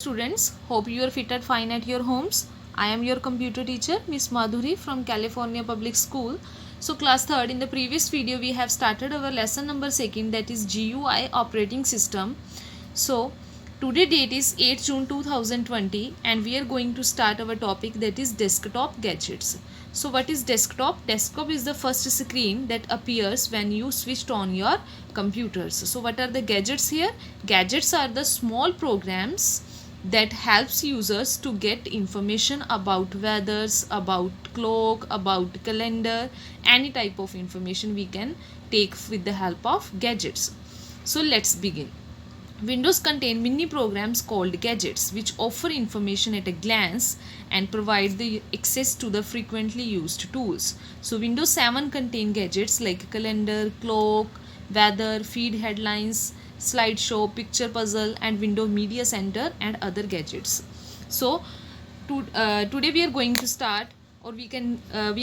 Students, hope you are fit and fine at your homes. I am your computer teacher, Miss Madhuri from California Public School. So class 3rd, in the previous video we have started our lesson number 2, that is GUI operating system. So today date is 8 June 2020 and we are going to start our topic, that is desktop gadgets. So what is desktop? Desktop is the first screen that appears when you switched on your computers. So what are the gadgets here? Gadgets are the small programs that helps users to get information about weathers, about clock, about calendar, any type of information we can take with the help of gadgets. So let's begin. Windows contain many programs called gadgets which offer information at a glance and provide the access to the frequently used tools. So Windows 7 contain gadgets like calendar, clock, weather, feed headlines, slideshow, picture puzzle and window media center and other gadgets. So today we are going to start, or we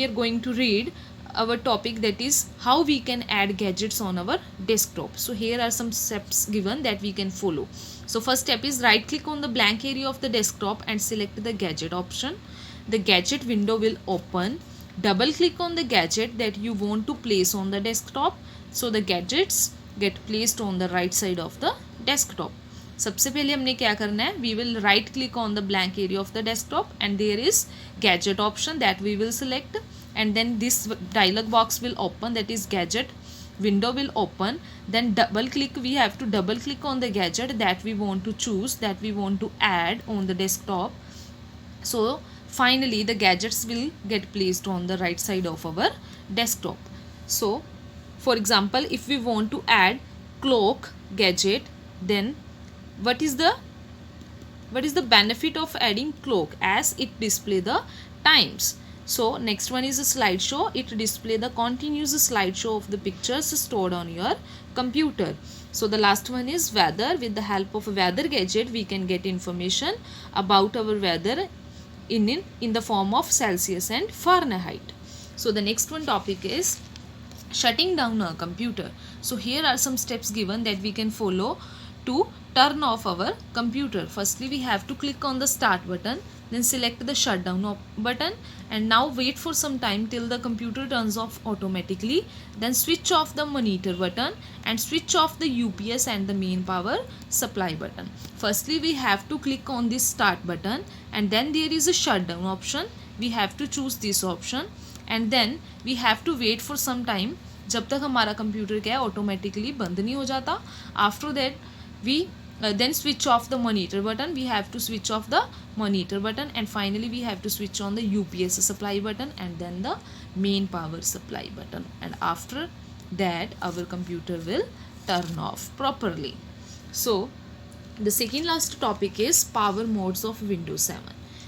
are going to read our topic, that is how we can add gadgets on our desktop. So here are some steps given that we can follow. So first step is right click on the blank area of the desktop and select the gadget option. The gadget window will open. Double click on the gadget that you want to place on the desktop. So the gadgets get placed on the right side of the desktop. सबसे पहले हमने क्या करना है, we will right click on the blank area of the desktop and there is gadget option that we will select, and then this dialog box will open, that is gadget window will open. Then double click, we have to double click on the gadget that we want to choose, that we want to add on the desktop. So finally the gadgets will get placed on the right side of our desktop. So for example, if we want to add clock gadget, then what is the benefit of adding clock, as it display the times. So next one is a slideshow. It display the continuous slideshow of the pictures stored on your computer. So the last one is weather. With the help of a weather gadget we can get information about our weather in the form of Celsius and Fahrenheit. So the next one topic is shutting down a computer. So here are some steps given that we can follow to turn off our computer. Firstly, we have to click on the start button, then select the shutdown button, and now wait for some time till the computer turns off automatically. Then switch off the monitor button and switch off the UPS and the main power supply button. Firstly, we have to click on this start button and then there is a shutdown option. We have to choose this option and then we have to wait for some time जब तक हमारा computer क्या है automatically बंद नहीं हो जाता. After that we then switch off the monitor button. We have to switch off the monitor button and finally we have to switch on the UPS supply button and then the main power supply button, and after that our computer will turn off properly. So the second last topic is power modes of Windows 7.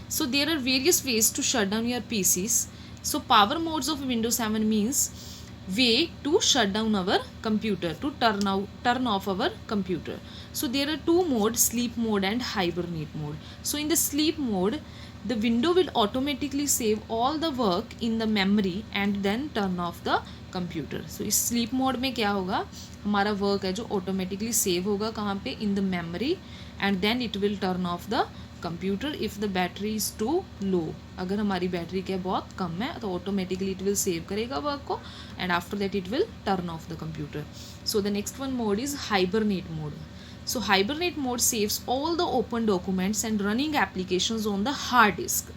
So there are various ways to shut down your PCs. So power modes of Windows 7 means way to shut down our computer, to turn off our computer. So there are two modes, sleep mode and hibernate mode. So in the sleep mode, the window will automatically save all the work in the memory and then turn off the computer. So इस sleep mode में क्या होगा, हमारा work है जो automatically save होगा कहाँ पे, in the memory, and then it will turn off the computer if the battery is too low. अगर हमारी बैटरी क्या बहुत कम है तो automatically it will save करेगा वर्क को and after that it will turn off the computer. So the next one mode is hibernate mode. So hibernate mode saves all the open documents and running applications on the hard disk.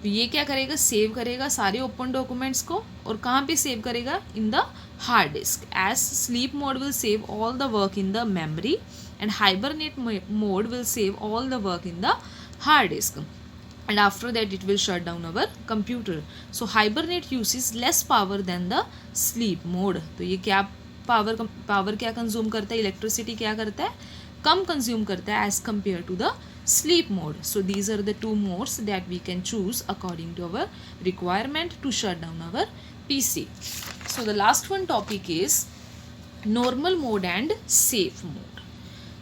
ये क्या करेगा, save करेगा सारे open documents को और कहाँ पे save करेगा, in the hard disk. As sleep mode will save all the work in the memory and hibernate mode will save all the work in the hard disk, and after that it will shut down our computer. So hibernate uses less power than the sleep mode. तो ये क्या power क्या consume करता है, electricity क्या करता है, कम consume करता है as compared to the sleep mode. So these are the two modes that we can choose according to our requirement to shut down our PC. So the last one topic is normal mode and safe mode.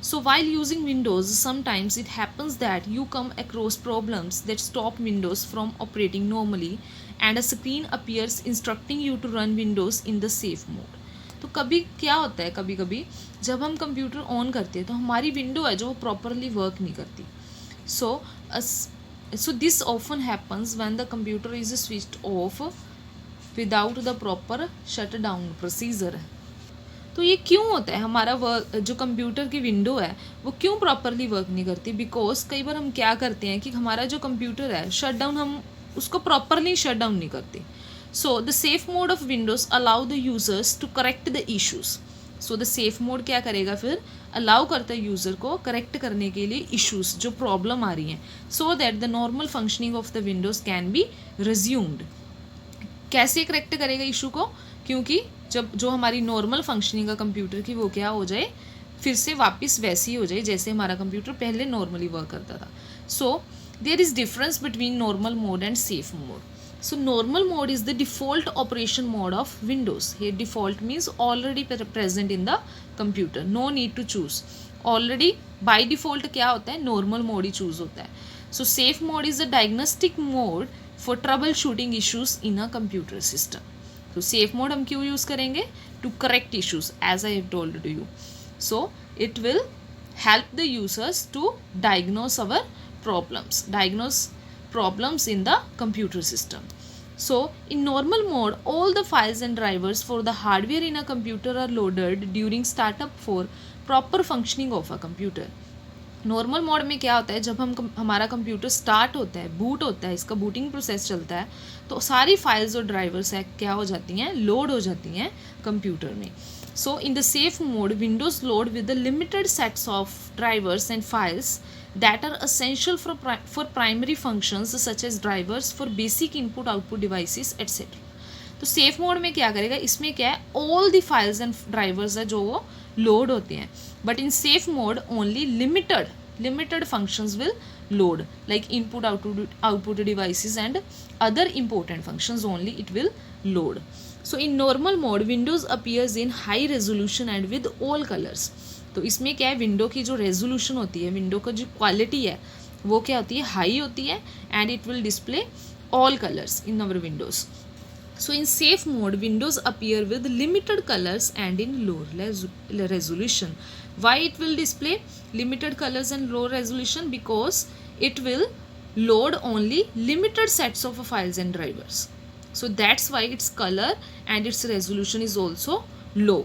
So while using Windows, sometimes it happens that you come across problems that stop Windows from operating normally and a screen appears instructing you to run Windows in the safe mode. तो कभी क्या होता है, कभी कभी जब हम computer on करते हैं तो हमारी विंडो है जो प्रॉपरली वर्क नहीं करती. So so this often happens when the computer is switched off without the proper shutdown procedure. तो ये क्यों होता है, हमारा वर्क जो कंप्यूटर की विंडो है वो क्यों प्रॉपरली वर्क नहीं करती? बिकॉज कई बार हम क्या करते हैं कि हमारा जो कंप्यूटर है शट डाउन, हम उसको प्रॉपरली शट डाउन नहीं करते. So the safe mode of Windows allow the users to correct the issues. So the safe mode क्या करेगा, फिर अलाउ करता है यूज़र को करेक्ट करने के लिए इश्यूज जो प्रॉब्लम आ रही हैं, so that the normal functioning of the Windows can be resumed. कैसे करेक्ट करेगा इशू को? क्योंकि जब जो हमारी नॉर्मल फंक्शनिंग का कंप्यूटर की वो क्या हो जाए, फिर से वापस वैसी ही हो जाए जैसे हमारा कंप्यूटर पहले नॉर्मली वर्क करता था. So there is difference between normal mode and safe mode. So normal mode is the default operation mode of Windows. Here default means already present in the computer. No need to choose. Already by default क्या होता है, normal mode ही choose होता है. So safe mode is the diagnostic mode for troubleshooting issues in a computer system. So safe mode हम क्यों use करेंगे? To correct issues as I have told to you. So it will help the users to diagnose our problems in the computer system. So in normal mode all the files and drivers for the hardware in a computer are loaded during startup for proper functioning of a computer. Normal mode में क्या होता है, जब हमारा computer start होता है, boot होता है, इसका बूटिंग प्रोसेस चलता है, तो सारी फाइल्स और ड्राइवर्स है क्या हो जाती हैं, लोड हो जाती हैं कंप्यूटर में. So in the safe mode Windows load with the limited sets of drivers and files that are essential for primary functions such as drivers for basic input output devices etc. तो safe mode में क्या करेगा, इसमें क्या है, all the files and drivers है जो वो लोड होते हैं, but in safe mode only limited functions will load like input output devices and other important functions only it will load. So in normal mode Windows appears in high resolution and with all colours. तो इसमें क्या है, window की जो resolution होती है, window का जो क्वालिटी है वो क्या होती है, हाई होती है, and it will display all colours in our Windows. So in safe mode Windows appear with limited colours and in low resolution. Why it will display limited colours and low resolution? Because it will load only limited sets of files and drivers. So that's why its color and its resolution is also low.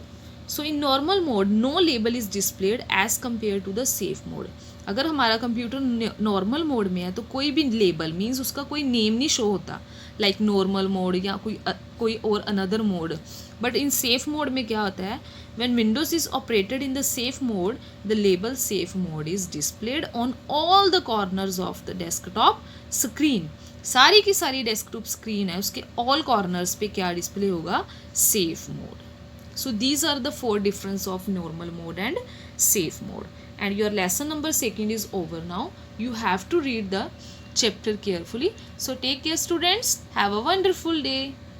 So in normal mode no label is displayed as compared to the safe mode. अगर हमारा computer normal mode में है तो कोई भी label means उसका कोई name नहीं शो होता, लाइक नॉर्मल मोड या कोई और another mode. But in safe mode में क्या होता है, when Windows is operated in the safe mode the label safe mode is displayed on all the corners of the desktop screen. सारी की सारी डेस्कटॉप स्क्रीन है उसके ऑल कॉर्नर्स पे क्या डिस्प्ले होगा, safe mode. So these are the 4 difference of normal mode and safe mode. And your lesson number 2 is over now. You have to read the chapter carefully. So take care students. Have a wonderful day.